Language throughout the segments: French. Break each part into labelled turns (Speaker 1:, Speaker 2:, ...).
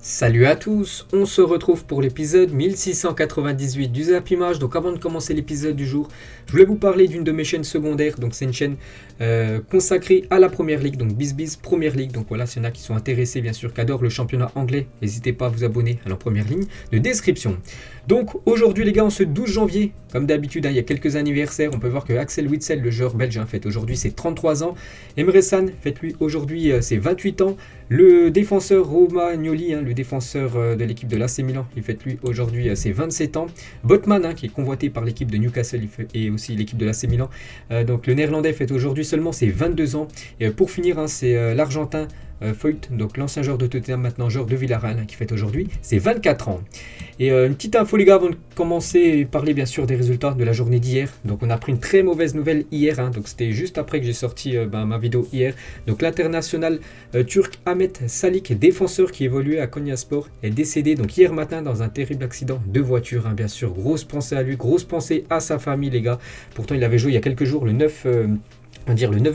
Speaker 1: Salut à tous, on se retrouve pour l'épisode 1698 du Zap Image. Donc avant de commencer l'épisode du jour, je voulais vous parler d'une de mes chaînes secondaires. Donc c'est une chaîne consacrée à la Première Ligue, donc BizBiz Première Ligue. Donc voilà, s'il y en a qui sont intéressés, bien sûr, qui adorent le championnat anglais, n'hésitez pas à vous abonner à la première ligne de description. Donc aujourd'hui les gars, en ce 12 janvier, comme d'habitude, il y a quelques anniversaires. On peut voir que Axel Witsel, le joueur belge, fête aujourd'hui ses 33 ans. Emre Can fête lui aujourd'hui ses 28 ans. Le défenseur Romagnoli, le défenseur de l'équipe de l'AC Milan, il fête lui aujourd'hui ses 27 ans. Botman, qui est convoité par l'équipe de Newcastle et aussi l'équipe de l'AC Milan. Donc le néerlandais fête aujourd'hui seulement ses 22 ans. Et pour finir, c'est l'Argentin Foyt, donc l'ancien joueur de Tottenham, maintenant joueur de Villarreal, qui fête aujourd'hui ses 24 ans. Et une petite info les gars, avant de commencer et parler bien sûr des résultats de la journée d'hier. Donc on a pris une très mauvaise nouvelle hier, donc c'était juste après que j'ai sorti ma vidéo hier. Donc l'international turc Ahmet Salik, défenseur qui évoluait à Konyaspor, est décédé donc hier matin dans un terrible accident de voiture, bien sûr. Grosse pensée à lui, grosse pensée à sa famille les gars. Pourtant il avait joué il y a quelques jours, le 9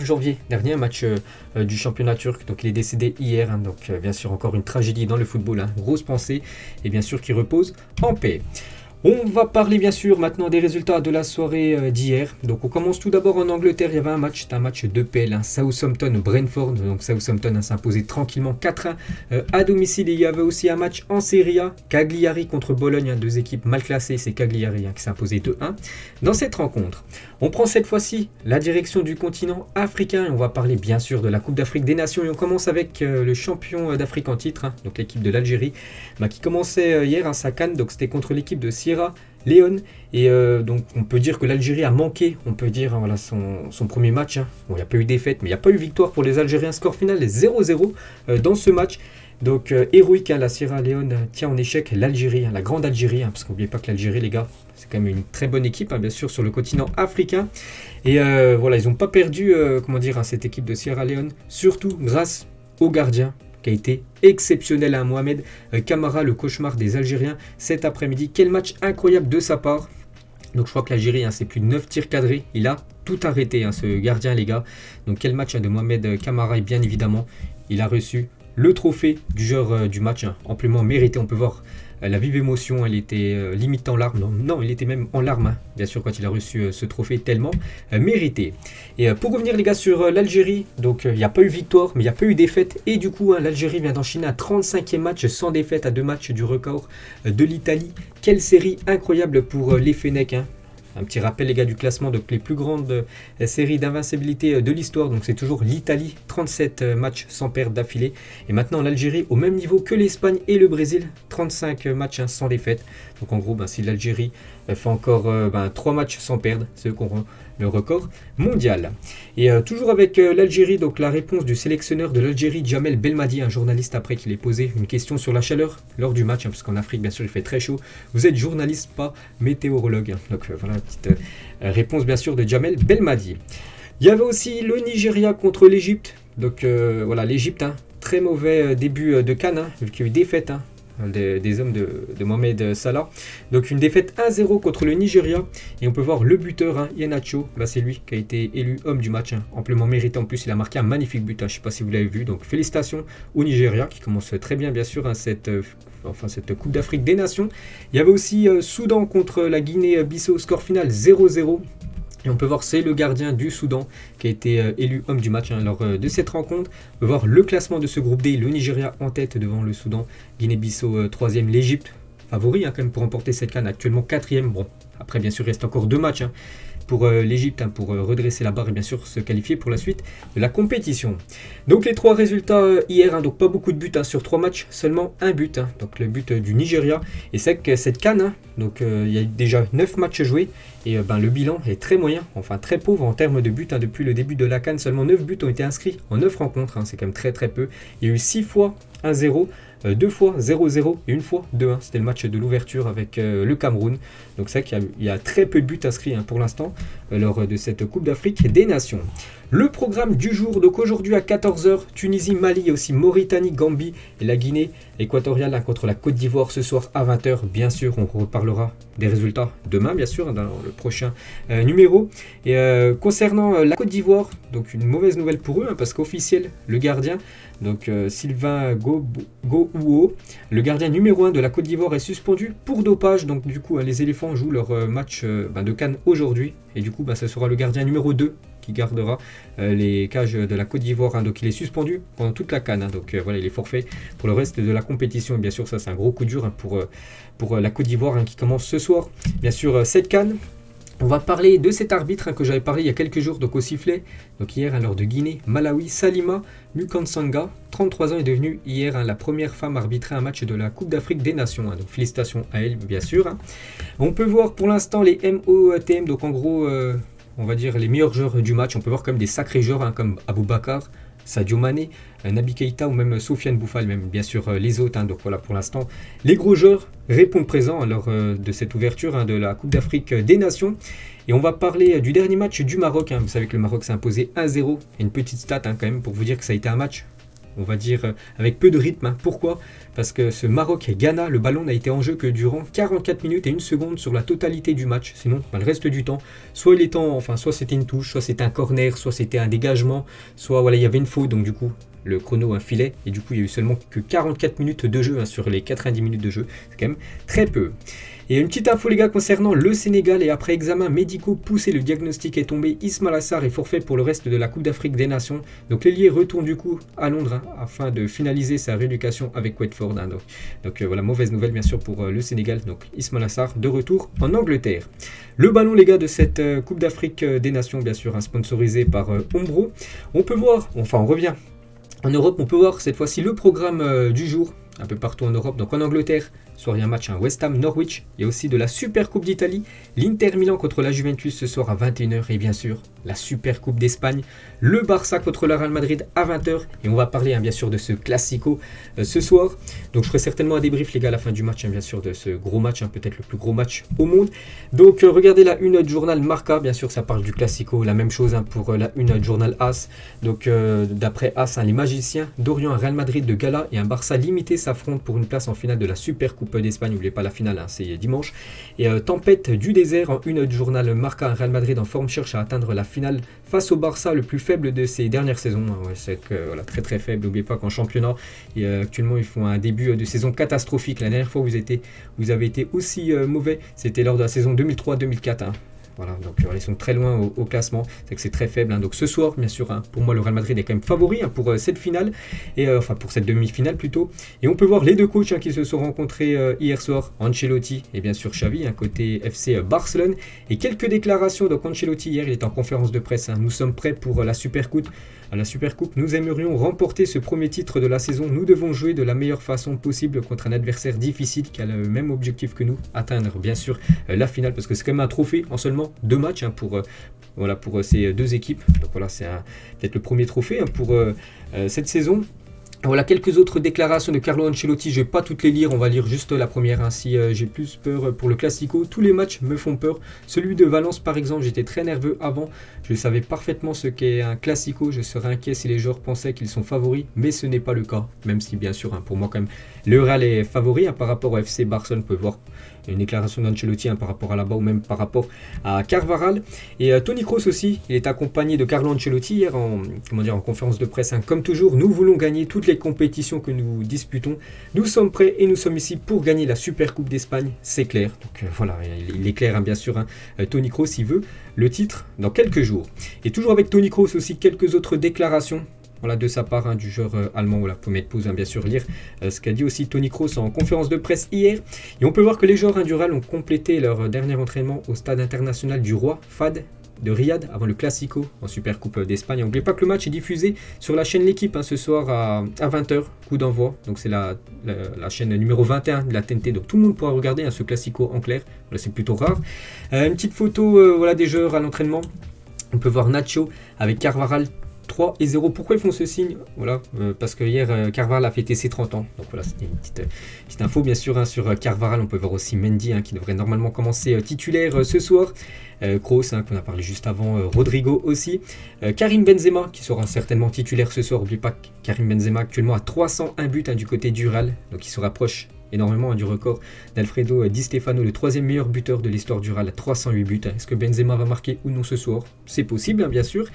Speaker 1: janvier dernier, un match du championnat turc. Donc il est décédé hier, donc bien sûr encore une tragédie dans le football, grosse pensée, et bien sûr qui repose en paix. On va parler bien sûr maintenant des résultats de la soirée d'hier. Donc on commence tout d'abord en Angleterre, il y avait un match, c'était un match de PL, Southampton-Brentford. Donc Southampton s'est imposé tranquillement 4-1 à domicile. Et il y avait aussi un match en Serie A, Cagliari contre Bologne, deux équipes mal classées, c'est Cagliari qui s'est imposé 2-1 dans cette rencontre. On prend cette fois-ci la direction du continent africain et on va parler bien sûr de la Coupe d'Afrique des Nations. Et on commence avec le champion d'Afrique en titre, donc l'équipe de l'Algérie, qui commençait hier sa CAN. Donc c'était contre l'équipe de Sierra Leone. Et donc on peut dire que l'Algérie a manqué, on peut dire, son premier match. Bon, il n'y a pas eu défaite, mais il n'y a pas eu victoire pour les Algériens. Score final est 0-0 dans ce match. Donc héroïque, la Sierra Leone tient en échec l'Algérie, la grande Algérie, parce qu'on n'oublie pas que l'Algérie les gars, c'est quand même une très bonne équipe, bien sûr, sur le continent africain. Et voilà, ils n'ont pas perdu cette équipe de Sierra Leone, surtout grâce au gardien qui a été exceptionnel, Mohamed Camara, le cauchemar des Algériens cet après-midi. Quel match incroyable de sa part. Donc je crois que l'Algérie, c'est plus de 9 tirs cadrés, il a tout arrêté, ce gardien les gars. Donc quel match de Mohamed Camara, et bien évidemment il a reçu le trophée du joueur du match, amplement mérité. On peut voir la vive émotion, elle était limite en larmes. Non, il était même en larmes, bien sûr, quand il a reçu ce trophée tellement mérité. Et pour revenir les gars sur l'Algérie, donc il n'y a pas eu victoire, mais il n'y a pas eu défaite. Et du coup, l'Algérie vient d'enchaîner un 35e match sans défaite, à 2 matchs du record de l'Italie. Quelle série incroyable pour les Fennecs, Un petit rappel les gars du classement, donc les plus grandes séries d'invincibilité de l'histoire, donc c'est toujours l'Italie, 37 matchs sans perdre d'affilée. Et maintenant l'Algérie au même niveau que l'Espagne et le Brésil, 35 matchs sans défaite. Donc en gros, si l'Algérie fait encore 3 matchs sans perdre, c'est eux qui auront le record mondial. Et toujours avec l'Algérie, donc la réponse du sélectionneur de l'Algérie, Djamel Belmadi, un journaliste après qu'il ait posé une question sur la chaleur lors du match, parce qu'en Afrique bien sûr il fait très chaud. Vous êtes journaliste, pas météorologue. Donc voilà la petite réponse bien sûr de Djamel Belmadi. Il y avait aussi le Nigeria contre l'Égypte. Donc voilà, l'Égypte, très mauvais début de CAN, vu qu'il y a eu défaite des hommes de Mohamed Salah. Donc une défaite 1-0 contre le Nigeria. Et on peut voir le buteur, Iheanacho. Là c'est lui qui a été élu homme du match, amplement mérité en plus. Il a marqué un magnifique but, je ne sais pas si vous l'avez vu. Donc félicitations au Nigeria qui commence très bien bien sûr cette Coupe d'Afrique des Nations. Il y avait aussi Soudan contre la Guinée-Bissau, score final 0-0. Et on peut voir c'est le gardien du Soudan qui a été élu homme du match lors de cette rencontre. On peut voir le classement de ce groupe D, le Nigeria en tête devant le Soudan, Guinée-Bissau 3e, l'Égypte favori quand même pour remporter cette CAN, actuellement 4e. Bon, après bien sûr il reste encore 2 matchs pour l'Égypte, pour redresser la barre et bien sûr se qualifier pour la suite de la compétition. Donc les 3 résultats hier, donc pas beaucoup de buts, sur 3 matchs, seulement un but, donc le but du Nigeria. Et c'est que cette CAN, donc il y a déjà 9 matchs joués et le bilan est très moyen, enfin très pauvre en termes de buts. Depuis le début de la CAN, seulement 9 buts ont été inscrits en 9 rencontres, c'est quand même très très peu. Il y a eu 6 fois 1-0, 2 fois 0-0 et une fois 2-1. C'était le match de l'ouverture avec le Cameroun. Donc c'est vrai qu'il y a très peu de buts inscrits pour l'instant lors de cette Coupe d'Afrique des Nations. Le programme du jour, donc aujourd'hui à 14h, Tunisie, Mali et aussi Mauritanie, Gambie et la Guinée équatoriale contre la Côte d'Ivoire ce soir à 20h. Bien sûr, on reparlera des résultats demain, bien sûr, dans le prochain numéro. Et concernant la Côte d'Ivoire, donc une mauvaise nouvelle pour eux, parce qu'officiel, le gardien Donc Sylvain Gouho, le gardien numéro 1 de la Côte d'Ivoire, est suspendu pour dopage. Donc du coup, les éléphants jouent leur match de CAN aujourd'hui. Et du coup, ce sera le gardien numéro 2 qui gardera les cages de la Côte d'Ivoire. Donc il est suspendu pendant toute la CAN. Donc voilà, il est forfait pour le reste de la compétition. Et bien sûr, ça c'est un gros coup dur pour la Côte d'Ivoire qui commence ce soir. Bien sûr, cette CAN. On va parler de cet arbitre que j'avais parlé il y a quelques jours, donc au sifflet. Donc hier, lors de Guinée, Malawi, Salima Mukansanga, 33 ans, est devenue hier la première femme à arbitrer un match de la Coupe d'Afrique des Nations. Donc félicitations à elle, bien sûr. On peut voir pour l'instant les MOTM, donc en gros, on va dire les meilleurs joueurs du match. On peut voir comme des sacrés joueurs comme Aboubakar, Sadio Mané, Naby Keïta ou même Sofiane Bouffal, même bien sûr les autres. Donc voilà, pour l'instant, les gros joueurs répondent présents lors de cette ouverture de la Coupe d'Afrique des Nations. Et on va parler du dernier match du Maroc. Vous savez que le Maroc s'est imposé 1-0. Et une petite stat quand même pour vous dire que ça a été un match, on va dire, avec peu de rythme. Pourquoi ? Parce que ce Maroc-Ghana, le ballon n'a été en jeu que durant 44 minutes et 1 seconde sur la totalité du match. Sinon, le reste du temps, soit c'était une touche, soit c'était un corner, soit c'était un dégagement, soit il y avait une faute, donc du coup, le chrono un filet, et du coup, il y a eu seulement que 44 minutes de jeu sur les 90 minutes de jeu. C'est quand même très peu. Et une petite info les gars concernant le Sénégal, et après examen médicaux poussé, le diagnostic est tombé. Ismaïla Sarr est forfait pour le reste de la Coupe d'Afrique des Nations. Donc l'ailier retourne du coup à Londres afin de finaliser sa rééducation avec Watford. Donc voilà, mauvaise nouvelle bien sûr pour le Sénégal. Donc Ismaïla Sarr de retour en Angleterre. Le ballon les gars de cette Coupe d'Afrique des Nations, bien sûr sponsorisé par Umbro. On revient en Europe, on peut voir cette fois-ci le programme du jour. Un peu partout en Europe, donc en Angleterre, soir il y a un match à West Ham Norwich. Il y a aussi de la Super Coupe d'Italie, l'Inter Milan contre la Juventus ce soir à 21h, et bien sûr la Super Coupe d'Espagne, le Barça contre le Real Madrid à 20h. Et on va parler bien sûr de ce Classico ce soir. Donc je ferai certainement un débrief les gars à la fin du match, bien sûr de ce gros match, peut-être le plus gros match au monde. Donc regardez la une du journal Marca, bien sûr ça parle du Classico, la même chose pour la une du journal AS. Donc d'après AS, les magiciens d'Orient, un Real Madrid de gala et un Barça limité s'affrontent pour une place en finale de la Super Coupe d'Espagne. N'oubliez pas la finale, c'est dimanche. Et tempête du désert en une du journal Marca, un Real Madrid en forme cherche à atteindre la finale face au Barça, le plus faible de ces dernières saisons. C'est très très faible. N'oubliez pas qu'en championnat, actuellement ils font un début de saison catastrophique. La dernière fois vous avez été aussi mauvais, c'était lors de la saison 2003-2004. Voilà, donc ils sont très loin au classement, c'est que c'est très faible. Donc ce soir, bien sûr, pour moi le Real Madrid est quand même favori pour cette finale, et pour cette demi-finale plutôt. Et on peut voir les deux coachs qui se sont rencontrés hier soir, Ancelotti et bien sûr Xavi, côté FC Barcelone. Et quelques déclarations. Donc Ancelotti hier, il était en conférence de presse. Nous sommes prêts pour la Super Coupe. À la Super Coupe, nous aimerions remporter ce premier titre de la saison. Nous devons jouer de la meilleure façon possible contre un adversaire difficile qui a le même objectif que nous, atteindre bien sûr la finale, parce que c'est quand même un trophée en seulement 2 matchs pour ces deux équipes. Donc voilà, c'est peut-être le premier trophée pour cette saison. Voilà quelques autres déclarations de Carlo Ancelotti, je ne vais pas toutes les lire, on va lire juste la première. Si j'ai plus peur pour le Classico, tous les matchs me font peur. Celui de Valence par exemple, j'étais très nerveux avant, je savais parfaitement ce qu'est un Classico, je serais inquiet si les joueurs pensaient qu'ils sont favoris, mais ce n'est pas le cas, même si bien sûr pour moi quand même le Real est favori par rapport au FC Barcelone. On peut voir une déclaration d'Ancelotti par rapport à là-bas ou même par rapport à Carvajal. Et Toni Kroos aussi, il est accompagné de Carlo Ancelotti hier en conférence de presse. Comme toujours, nous voulons gagner toutes les compétitions que nous disputons. Nous sommes prêts et nous sommes ici pour gagner la Super Coupe d'Espagne, c'est clair. Donc voilà, il est clair bien sûr. Toni Kroos, il veut le titre dans quelques jours. Et toujours avec Toni Kroos aussi, quelques autres déclarations. Voilà, de sa part du joueur allemand. Voilà, vous pouvez mettre pause bien sûr, lire ce qu'a dit aussi Toni Kroos en conférence de presse hier. Et on peut voir que les joueurs du Real ont complété leur dernier entraînement au stade international du Roi Fahd de Riyad avant le Classico en Super Coupe d'Espagne. N'oubliez pas que le match est diffusé sur la chaîne L'équipe ce soir à 20h, coup d'envoi. Donc c'est la chaîne numéro 21 de la TNT. Donc tout le monde pourra regarder ce Classico en clair. Voilà, c'est plutôt rare. Une petite photo des joueurs à l'entraînement. On peut voir Nacho avec Carvajal. 3-0. Pourquoi ils font ce signe? Voilà, parce que hier Carvajal a fêté ses 30 ans. Donc voilà, c'était une petite info bien sûr sur Carvajal. On peut voir aussi Mendy qui devrait normalement commencer titulaire ce soir. Kroos qu'on a parlé juste avant, Rodrigo aussi. Karim Benzema qui sera certainement titulaire ce soir. N'oubliez pas que Karim Benzema actuellement a 301 buts du côté du Real. Donc il se rapproche énormément du record d'Alfredo Di Stefano, le 3e meilleur buteur de l'histoire du Real, à 308 buts. Est-ce que Benzema va marquer ou non ce soir? C'est possible bien sûr.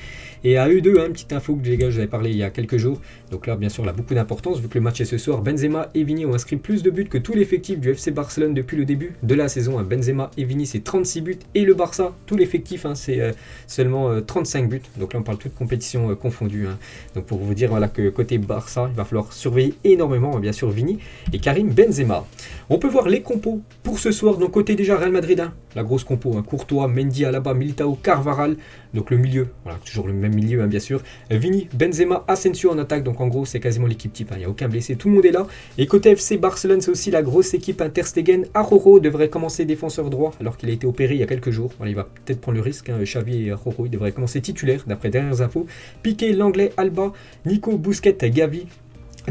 Speaker 1: Et à eux deux, une petite info que les gars, je vous avais parlé il y a quelques jours. Donc là, bien sûr, elle a beaucoup d'importance vu que le match est ce soir. Benzema et Vini ont inscrit plus de buts que tout l'effectif du FC Barcelone depuis le début de la saison. Benzema et Vini, c'est 36 buts. Et le Barça, tout l'effectif, c'est seulement 35 buts. Donc là, on parle toute compétition confondue. Donc pour vous dire voilà, que côté Barça, il va falloir surveiller énormément, bien sûr, Vini et Karim Benzema. On peut voir les compos pour ce soir. Donc côté déjà Real Madrid, la grosse compo. Courtois, Mendy, Alaba, Militao, Carvajal. Donc le milieu, voilà, toujours le même milieu, bien sûr. Vini, Benzema, Asensio en attaque. Donc en gros, c'est quasiment l'équipe type. Il n'y a aucun blessé, tout le monde est là. Et côté FC Barcelone, c'est aussi la grosse équipe. Ter Stegen, Araujo devrait commencer défenseur droit alors qu'il a été opéré il y a quelques jours. Voilà, il va peut-être prendre le risque. Xavi et Araujo, il devrait commencer titulaire d'après dernières infos. Piqué, Langlais, Alba, Nico, Busquets, Gavi.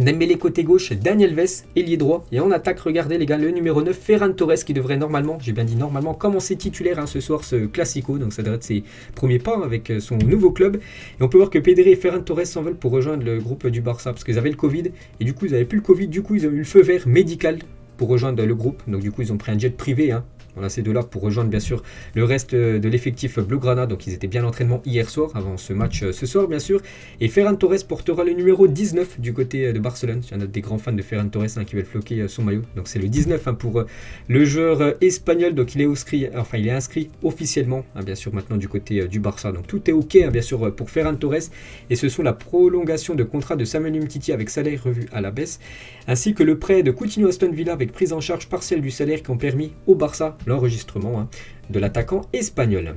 Speaker 1: Dembélé côté gauche, Daniel Vess, ailier droit. Et en attaque, regardez les gars, le numéro 9, Ferran Torres, qui devrait normalement, j'ai bien dit normalement, commencer titulaire ce soir, ce Classico. Donc ça devrait être ses premiers pas avec son nouveau club. Et on peut voir que Pedri et Ferran Torres s'en veulent pour rejoindre le groupe du Barça, parce qu'ils avaient le Covid. Et du coup, ils n'avaient plus le Covid, du coup, ils ont eu le feu vert médical pour rejoindre le groupe. Donc du coup, ils ont pris un jet privé, Voilà, ces deux-là pour rejoindre bien sûr le reste de l'effectif Blaugrana. Donc ils étaient bien en entraînement hier soir, avant ce match ce soir bien sûr. Et Ferran Torres portera le numéro 19 du côté de Barcelone. Il y en a des grands fans de Ferran Torres qui veulent floquer son maillot. Donc c'est le 19 pour le joueur espagnol. Donc il est inscrit officiellement bien sûr maintenant du côté du Barça. Donc tout est ok bien sûr pour Ferran Torres. Et ce sont la prolongation de contrat de Samuel Umtiti avec salaire revu à la baisse. Ainsi que le prêt de Coutinho Aston Villa avec prise en charge partielle du salaire qui ont permis au Barça l'enregistrement de l'attaquant espagnol.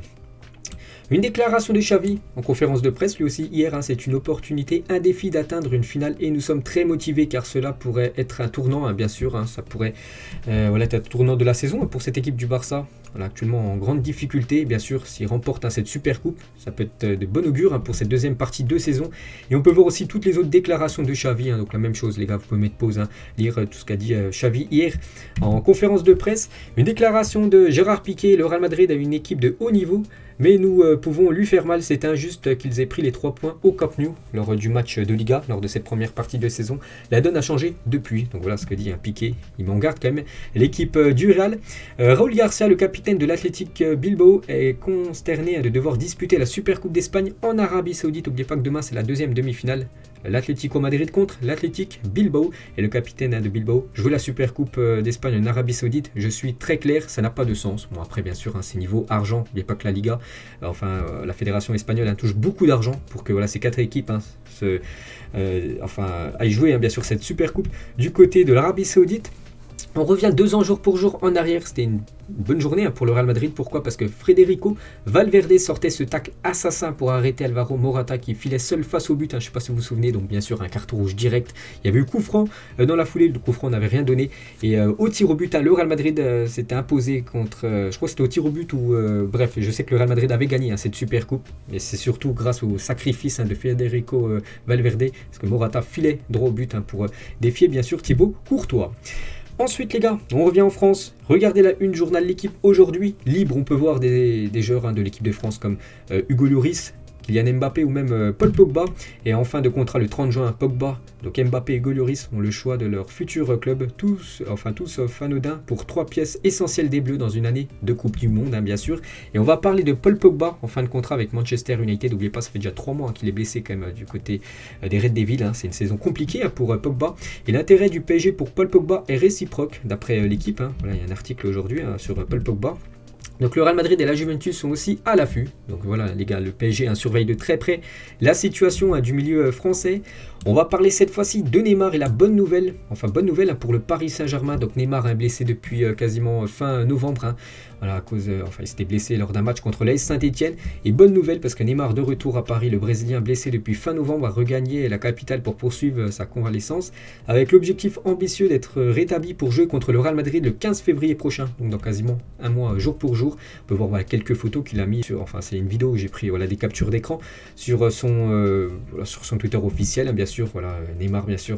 Speaker 1: Une déclaration de Xavi en conférence de presse, lui aussi hier, c'est une opportunité, un défi d'atteindre une finale et nous sommes très motivés car cela pourrait être un tournant, bien sûr, ça pourrait être un tournant de la saison pour cette équipe du Barça. Voilà, actuellement en grande difficulté, bien sûr, s'il remporte cette super coupe, ça peut être de bon augure pour cette deuxième partie de saison. Et on peut voir aussi toutes les autres déclarations de Xavi, donc la même chose les gars, vous pouvez mettre pause, lire tout ce qu'a dit Xavi hier en conférence de presse. Une déclaration de Gérard Piqué, le Real Madrid a une équipe de haut niveau, mais nous pouvons lui faire mal, c'est injuste qu'ils aient pris les 3 points au Camp Nou lors du match de Liga, lors de cette première partie de saison. La donne a changé depuis, donc voilà ce que dit Piqué, il m'en garde quand même l'équipe du Real. Raúl Garcia, le capitaine de l'Athletic Bilbao, est consterné de devoir disputer la Supercoupe d'Espagne en Arabie Saoudite. N'oubliez pas que demain c'est la deuxième demi-finale. L'Atlético Madrid contre l'Athletic Bilbao et le capitaine de Bilbao. Je veux la Supercoupe d'Espagne en Arabie Saoudite. Je suis très clair, ça n'a pas de sens. Bon après bien sûr c'est niveau argent, n'oubliez pas que la Liga, la fédération espagnole touche beaucoup d'argent pour que ces 4 équipes aillent jouer bien sûr cette Supercoupe. Du côté de l'Arabie Saoudite, on revient 2 ans jour pour jour en arrière. C'était une bonne journée pour le Real Madrid. Pourquoi ? Parce que Federico Valverde sortait ce tacle assassin pour arrêter Alvaro Morata qui filait seul face au but. Je ne sais pas si vous vous souvenez. Donc bien sûr un carton rouge direct. Il y avait eu coup franc dans la foulée. Le coup franc n'avait rien donné. Et au tir au but, le Real Madrid s'était imposé contre... je crois que c'était au tir au but ou... bref, je sais que le Real Madrid avait gagné cette super coupe. Mais c'est surtout grâce au sacrifice de Federico Valverde. Parce que Morata filait droit au but pour défier bien sûr Thibaut Courtois. Ensuite les gars, on revient en France. Regardez la une journal L'équipe aujourd'hui. Libre, on peut voir des joueurs de l'équipe de France comme Hugo Lloris, Kylian Mbappé ou même Paul Pogba. Et en fin de contrat le 30 juin, Pogba, donc Mbappé et Hugo Lloris ont le choix de leur futur club. Tous sauf anodin pour 3 pièces essentielles des Bleus dans une année de Coupe du Monde, bien sûr. Et on va parler de Paul Pogba en fin de contrat avec Manchester United. N'oubliez pas, ça fait déjà 3 mois qu'il est blessé quand même du côté des Red Devils. C'est une saison compliquée pour Pogba. Et l'intérêt du PSG pour Paul Pogba est réciproque d'après l'équipe. Voilà, il y a un article aujourd'hui sur Paul Pogba. Donc le Real Madrid et la Juventus sont aussi à l'affût. Donc voilà les gars, le PSG surveille de très près la situation du milieu français. On va parler cette fois-ci de Neymar et la bonne nouvelle pour le Paris Saint-Germain. Donc Neymar est blessé depuis quasiment fin novembre. Voilà, à cause, il s'était blessé lors d'un match contre l'AS Saint-Etienne. Et bonne nouvelle parce que Neymar de retour à Paris, le Brésilien blessé depuis fin novembre, a regagné la capitale pour poursuivre sa convalescence. Avec l'objectif ambitieux d'être rétabli pour jouer contre le Real Madrid le 15 février prochain. Donc dans quasiment un mois, jour pour jour. On peut voir quelques photos qu'il a mis sur, c'est une vidéo où j'ai pris des captures d'écran sur son Twitter officiel, bien sûr. Voilà, Neymar bien sûr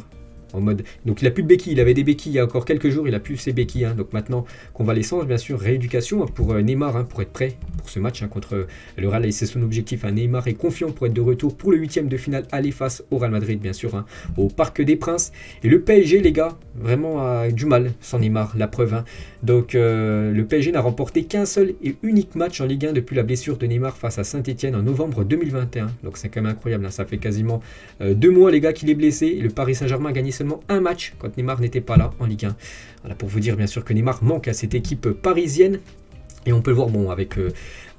Speaker 1: en mode. Donc il a plus de béquilles, il avait des béquilles il y a encore quelques jours, il a plus ses béquilles. Donc maintenant, convalescence, bien sûr, rééducation pour Neymar, pour être prêt pour ce match contre le Real, et c'est son objectif. Neymar est confiant pour être de retour pour le 8e de finale aller face au Real Madrid, bien sûr, au Parc des Princes. Et le PSG, les gars, vraiment a du mal sans Neymar, la preuve. Donc le PSG n'a remporté qu'un seul et unique match en Ligue 1 depuis la blessure de Neymar face à Saint-Etienne en novembre 2021. Donc c'est quand même incroyable, ça fait quasiment 2 mois, les gars, qu'il est blessé. Et le Paris Saint-Germain a gagné seulement un match quand Neymar n'était pas là en Ligue 1. Voilà, pour vous dire, bien sûr, que Neymar manque à cette équipe parisienne. Et on peut le voir, avec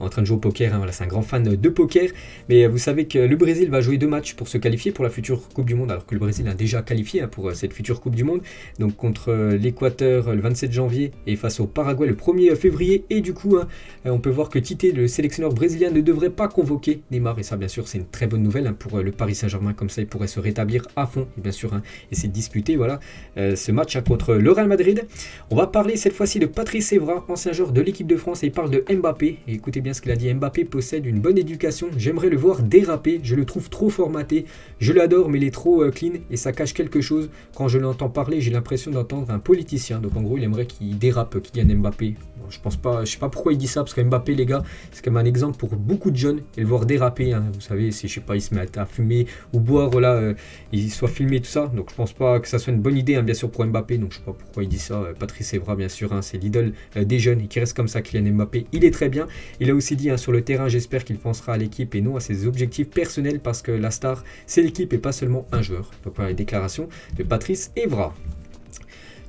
Speaker 1: en train de jouer au poker, voilà, c'est un grand fan de poker, mais vous savez que le Brésil va jouer 2 matchs pour se qualifier pour la future Coupe du Monde, alors que le Brésil a déjà qualifié pour cette future Coupe du Monde, donc contre l'Équateur le 27 janvier et face au Paraguay le 1er février, et du coup, on peut voir que Tite, le sélectionneur brésilien, ne devrait pas convoquer Neymar, et ça, bien sûr, c'est une très bonne nouvelle pour le Paris Saint-Germain, comme ça, il pourrait se rétablir à fond, et bien sûr, essayer de disputer, voilà, ce match contre le Real Madrid. On va parler cette fois-ci de Patrice Evra, ancien joueur de l'équipe de France, et il parle de Mbappé, et écoutez bien ce qu'il a dit. Mbappé possède une bonne éducation, j'aimerais le voir déraper, je le trouve trop formaté, je l'adore mais il est trop clean et ça cache quelque chose. Quand je l'entends parler, j'ai l'impression d'entendre un politicien. Donc en gros, il aimerait qu'il dérape Kylian Mbappé. Bon, je sais pas pourquoi il dit ça, parce que Mbappé, les gars, c'est quand même un exemple pour beaucoup de jeunes, et le voir déraper, vous savez, si je sais pas, il se met à fumer ou boire, voilà, il soit filmé, tout ça. Donc je pense pas que ça soit une bonne idée, bien sûr, pour Mbappé. Donc je sais pas pourquoi il dit ça. Patrice Evra, bien sûr, c'est l'idole des jeunes et qui reste comme ça. Kylian Mbappé, il est très bien. Il a aussi dit sur le terrain, j'espère qu'il pensera à l'équipe et non à ses objectifs personnels, parce que la star, c'est l'équipe et pas seulement un joueur. Donc voilà les déclarations de Patrice Evra.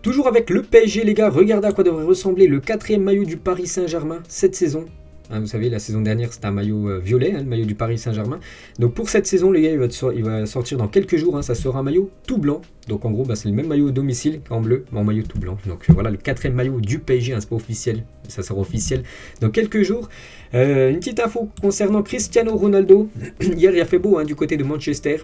Speaker 1: Toujours avec le PSG, les gars, regardez à quoi devrait ressembler le 4e maillot du Paris Saint-Germain cette saison. Vous savez, la saison dernière, c'était un maillot violet, le maillot du Paris Saint-Germain. Donc pour cette saison, les gars, il va sortir dans quelques jours. Ça sera un maillot tout blanc. Donc en gros, c'est le même maillot au domicile qu'en bleu, mais en maillot tout blanc. Donc voilà, le 4e maillot du PSG, c'est pas officiel. Ça sera officiel dans quelques jours. Une petite info concernant Cristiano Ronaldo. Hier, il a fait beau du côté de Manchester.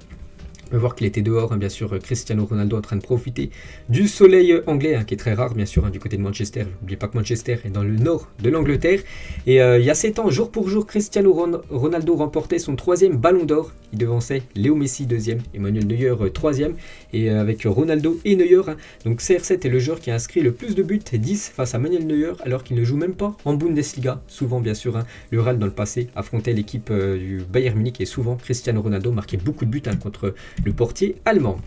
Speaker 1: On peut voir qu'il était dehors, bien sûr, Cristiano Ronaldo en train de profiter du soleil anglais, qui est très rare, bien sûr, du côté de Manchester. N'oubliez pas que Manchester est dans le nord de l'Angleterre. Et il y a 7 ans, jour pour jour, Cristiano Ronaldo remportait son 3e ballon d'or. Il devançait Léo Messi 2e, Emmanuel Neuer 3e, et avec Ronaldo et Neuer. Donc CR7 est le joueur qui a inscrit le plus de buts, 10 face à Manuel Neuer, alors qu'il ne joue même pas en Bundesliga. Souvent, bien sûr, le Real dans le passé affrontait l'équipe du Bayern Munich, et souvent Cristiano Ronaldo marquait beaucoup de buts contre le portier allemand.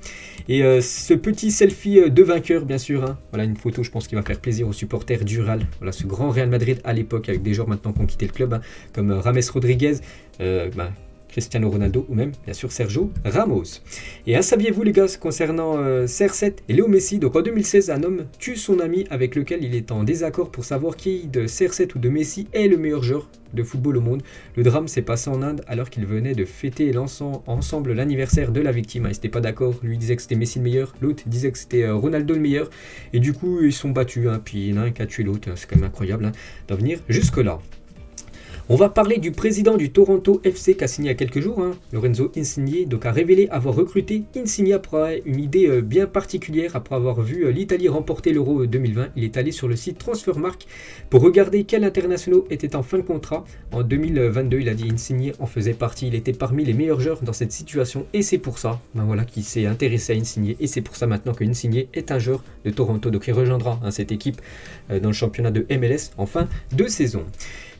Speaker 1: Et ce petit selfie de vainqueur, bien sûr, voilà une photo, je pense, qui va faire plaisir aux supporters du Real. Voilà ce grand Real Madrid à l'époque, avec des joueurs maintenant qui ont quitté le club, comme James Rodriguez, Cristiano Ronaldo ou même, bien sûr, Sergio Ramos. Et saviez-vous, les gars, concernant CR7 et Léo Messi, donc en 2016, un homme tue son ami avec lequel il est en désaccord pour savoir qui de CR7 ou de Messi est le meilleur joueur de football au monde. Le drame s'est passé en Inde alors qu'ils venaient de fêter ensemble l'anniversaire de la victime. Ils n'étaient pas d'accord, lui disait que c'était Messi le meilleur, l'autre disait que c'était Ronaldo le meilleur, et du coup ils sont battus, puis il y en a un qui a tué l'autre. C'est quand même incroyable d'en venir jusque là. On va parler du président du Toronto FC qui a signé il y a quelques jours, Lorenzo Insigne, donc a révélé avoir recruté Insigne après une idée bien particulière. Après avoir vu l'Italie remporter l'Euro 2020, il est allé sur le site Transfermarkt pour regarder quels internationaux étaient en fin de contrat. En 2022, il a dit Insigne en faisait partie, il était parmi les meilleurs joueurs dans cette situation, et c'est pour ça qu'il s'est intéressé à Insigne, et c'est pour ça maintenant que Insigne est un joueur de Toronto, donc il rejoindra cette équipe dans le championnat de MLS en fin de saison.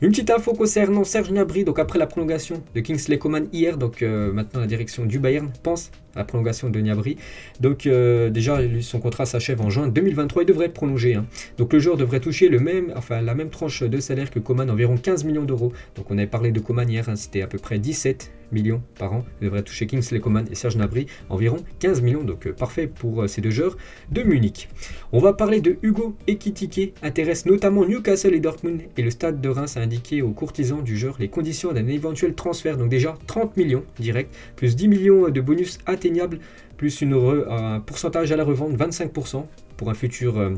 Speaker 1: Une petite info concernant Serge Gnabry, donc après la prolongation de Kingsley Coman hier, donc maintenant la direction du Bayern pense à la prolongation de Gnabry. Donc déjà son contrat s'achève en juin 2023, il devrait être prolongé. Donc le joueur devrait toucher la même tranche de salaire que Coman, environ 15 millions d'euros. Donc on avait parlé de Coman hier, c'était à peu près 17 millions par an. Il devrait toucher Kingsley Coman et Serge Gnabry environ 15 millions, donc parfait pour ces deux joueurs de Munich. On va parler de Hugo Ekitike, intéresse notamment Newcastle et Dortmund, et le stade de Reims a indiqué aux courtisans du joueur les conditions d'un éventuel transfert. Donc déjà 30 millions direct, plus 10 millions de bonus atteignables, plus un pourcentage à la revente 25% pour un futur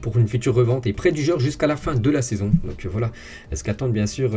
Speaker 1: pour une future revente et prêt du joueur jusqu'à la fin de la saison. Donc voilà, ce qu'attendent bien sûr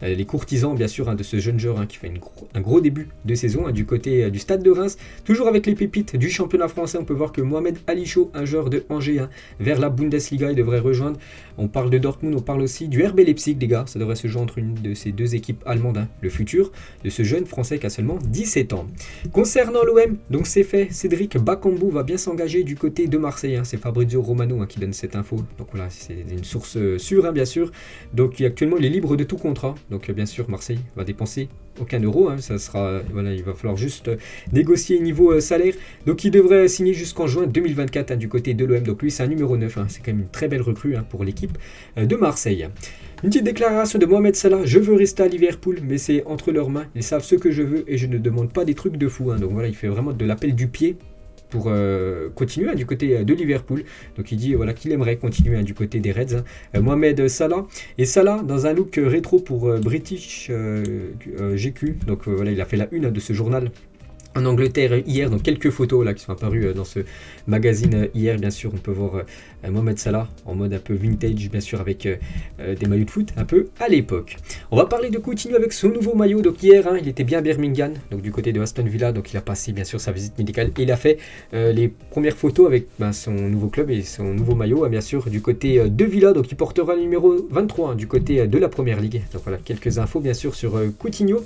Speaker 1: les courtisans bien sûr de ce jeune joueur qui fait un gros début de saison du côté du Stade de Reims. Toujours avec les pépites du championnat français, on peut voir que Mohamed Ali Chaud, un joueur de Angers, vers la Bundesliga, il devrait rejoindre. On parle de Dortmund, on parle aussi du RB Leipzig, les gars. Ça devrait se jouer entre une de ces deux équipes allemandes. Le futur de ce jeune français qui a seulement 17 ans. Concernant l'OM, donc c'est fait, Cédric Bakambu va bien s'engager du côté de Marseille. C'est Fabrizio Romano qui donne cette info. Donc voilà, c'est une source sûre, bien sûr. Donc actuellement, il est libre de tout contrat. Donc bien sûr, Marseille va dépenser aucun euro. Ça sera, voilà, il va falloir juste négocier niveau salaire. Donc il devrait signer jusqu'en juin 2024 du côté de l'OM. Donc lui, c'est un numéro 9. C'est quand même une très belle recrue pour l'équipe de Marseille. Une petite déclaration de Mohamed Salah: je veux rester à Liverpool, mais c'est entre leurs mains. Ils savent ce que je veux et je ne demande pas des trucs de fou. Donc voilà, il fait vraiment de l'appel du pied pour continuer du côté de Liverpool. Donc il dit voilà qu'il aimerait continuer du côté des Reds. Mohamed Salah. Et Salah dans un look rétro pour British GQ. Donc voilà, il a fait la une de ce journal en Angleterre hier, donc quelques photos là qui sont apparues dans ce magazine hier. Bien sûr, on peut voir Mohamed Salah en mode un peu vintage, bien sûr, avec des maillots de foot un peu à l'époque. On va parler de Coutinho avec son nouveau maillot. Donc hier, il était bien à Birmingham, donc du côté de Aston Villa. Donc il a passé bien sûr sa visite médicale et il a fait les premières photos avec son nouveau club et son nouveau maillot, bien sûr, du côté de Villa. Donc il portera le numéro 23 du côté de la Première Ligue. Donc voilà, quelques infos bien sûr sur Coutinho.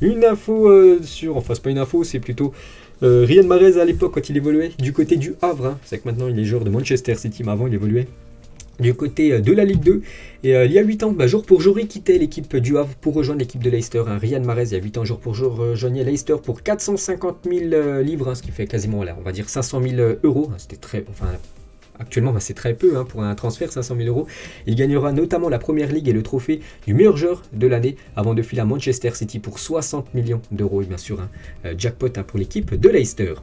Speaker 1: Une info enfin c'est pas une info, c'est plutôt Riyad Mahrez à l'époque quand il évoluait du côté du Havre. C'est que maintenant il est joueur de Manchester City, mais avant il évoluait du côté de la Ligue 2. Et il y a 8 ans, jour pour jour, il quittait l'équipe du Havre pour rejoindre l'équipe de Leicester. Riyad Mahrez, il y a 8 ans, jour pour jour, rejoignait Leicester pour 450 000 livres, ce qui fait quasiment, on va dire, 500 000 euros. C'était très... Actuellement, c'est très peu pour un transfert, 500 000 euros. Il gagnera notamment la Première Ligue et le trophée du meilleur joueur de l'année avant de filer à Manchester City pour 60 millions d'euros. Et bien sûr, jackpot pour l'équipe de Leicester.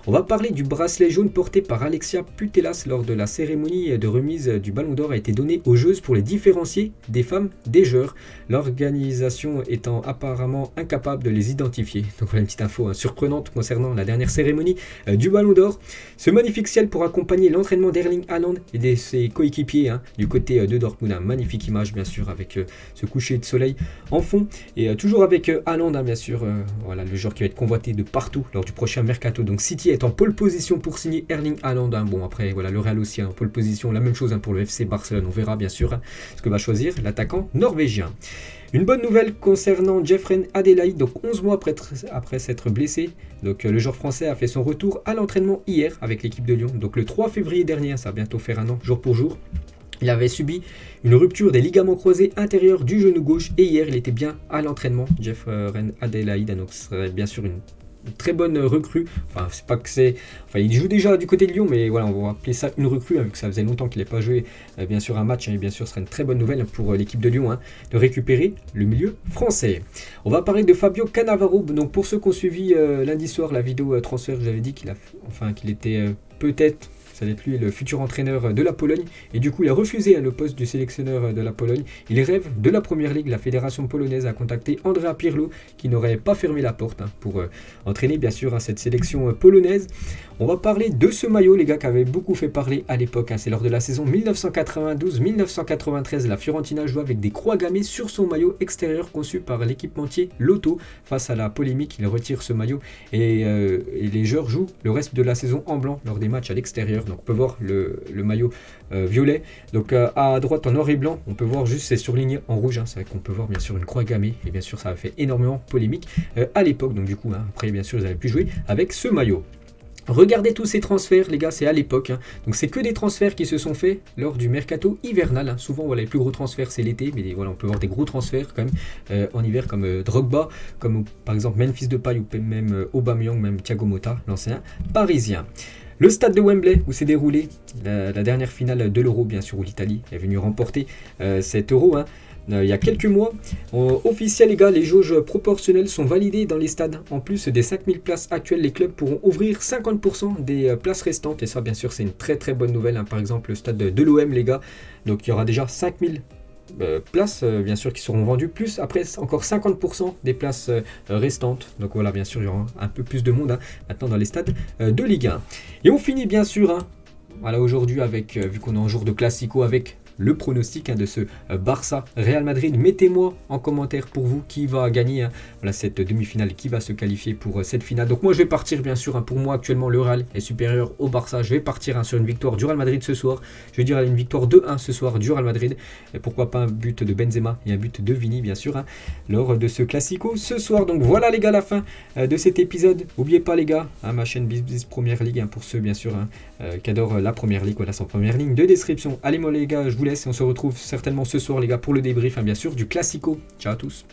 Speaker 1: On va parler du bracelet jaune porté par Alexia Putellas lors de la cérémonie de remise du Ballon d'Or a été donné aux joueuses pour les différencier des femmes des joueurs. L'organisation étant apparemment incapable de les identifier. Donc voilà une petite info surprenante concernant la dernière cérémonie du Ballon d'Or. Ce magnifique ciel pour accompagner l'entraînement d'Erling Haaland et de ses coéquipiers du côté de Dortmund. Magnifique image bien sûr avec ce coucher de soleil en fond et toujours avec Haaland bien sûr. Voilà le joueur qui va être convoité de partout lors du prochain mercato. Donc City est en pole position pour signer Erling Haaland. Bon après voilà le Real aussi en pole position, la même chose pour le FC Barcelone. On verra bien sûr ce que va choisir l'attaquant norvégien. Une bonne nouvelle concernant Jeffrey Adelaide, donc 11 mois après s'être blessé. Donc le joueur français a fait son retour à l'entraînement hier avec l'équipe de Lyon. Donc le 3 février dernier, ça va bientôt faire un an, jour pour jour. Il avait subi une rupture des ligaments croisés intérieurs du genou gauche et hier il était bien à l'entraînement. Jeffrey Adelaide, donc ce serait bien sûr une très bonne recrue. C'est pas que c'est... il joue déjà du côté de Lyon, mais voilà, on va appeler ça une recrue, vu que ça faisait longtemps qu'il n'ait pas joué bien sûr un match, et bien sûr ce serait une très bonne nouvelle pour l'équipe de Lyon de récupérer le milieu français. On va parler de Fabio Cannavaro. Donc pour ceux qui ont suivi lundi soir la vidéo transfert, j'avais dit qu'il était peut-être... Ça va être lui le futur entraîneur de la Pologne. Et du coup, il a refusé le poste du sélectionneur de la Pologne. Il rêve de la Première Ligue. La fédération polonaise a contacté Andrea Pirlo, qui n'aurait pas fermé la porte pour entraîner bien sûr cette sélection polonaise. On va parler de ce maillot, les gars, qui avait beaucoup fait parler à l'époque. C'est lors de la saison 1992-1993. La Fiorentina joue avec des croix gammées sur son maillot extérieur conçu par l'équipementier Lotto. Face à la polémique, il retire ce maillot et les joueurs jouent le reste de la saison en blanc lors des matchs à l'extérieur. Donc on peut voir le maillot violet. Donc à droite en noir et blanc, on peut voir juste c'est surligné en rouge. C'est vrai qu'on peut voir bien sûr une croix gammée. Et bien sûr ça a fait énormément polémique à l'époque. Donc du coup, après bien sûr ils avaient pu jouer avec ce maillot. Regardez tous ces transferts, les gars, c'est à l'époque. Donc c'est que des transferts qui se sont faits lors du mercato hivernal. Souvent, voilà, les plus gros transferts, c'est l'été, mais voilà, on peut voir des gros transferts quand même en hiver, comme Drogba, comme par exemple Memphis Depay ou même Aubameyang, même Thiago Motta, l'ancien parisien. Le stade de Wembley où s'est déroulée la dernière finale de l'Euro, bien sûr, où l'Italie est venue remporter cet Euro. Il y a quelques mois, officiel les gars, les jauges proportionnelles sont validées dans les stades. En plus des 5000 places actuelles, les clubs pourront ouvrir 50% des places restantes. Et ça, bien sûr, c'est une très très bonne nouvelle. Par exemple, le stade de l'OM, les gars. Donc il y aura déjà 5000 places, bien sûr, qui seront vendues. Plus après, encore 50% des places restantes. Donc voilà, bien sûr, il y aura un peu plus de monde maintenant dans les stades de Ligue 1. Et on finit, bien sûr, voilà, aujourd'hui, avec vu qu'on est en jour de Classico, avec le pronostic de ce Barça-Real Madrid. Mettez-moi en commentaire pour vous qui va gagner voilà, cette demi-finale, qui va se qualifier pour cette finale. Donc moi je vais partir bien sûr, pour moi actuellement le Real est supérieur au Barça. Je vais partir sur une victoire du Real Madrid ce soir. Je vais dire une victoire 2-1 ce soir du Real Madrid. Et pourquoi pas un but de Benzema et un but de Vini bien sûr lors de ce Classico ce soir. Donc voilà les gars, la fin de cet épisode. N'oubliez pas les gars, ma chaîne BizBiz Première Ligue pour ceux bien sûr qui adorent la Première Ligue. Voilà, sans première ligne de description. Allez moi les gars, je vous laisse et on se retrouve certainement ce soir les gars pour le débrief bien sûr du Classico. Ciao à tous.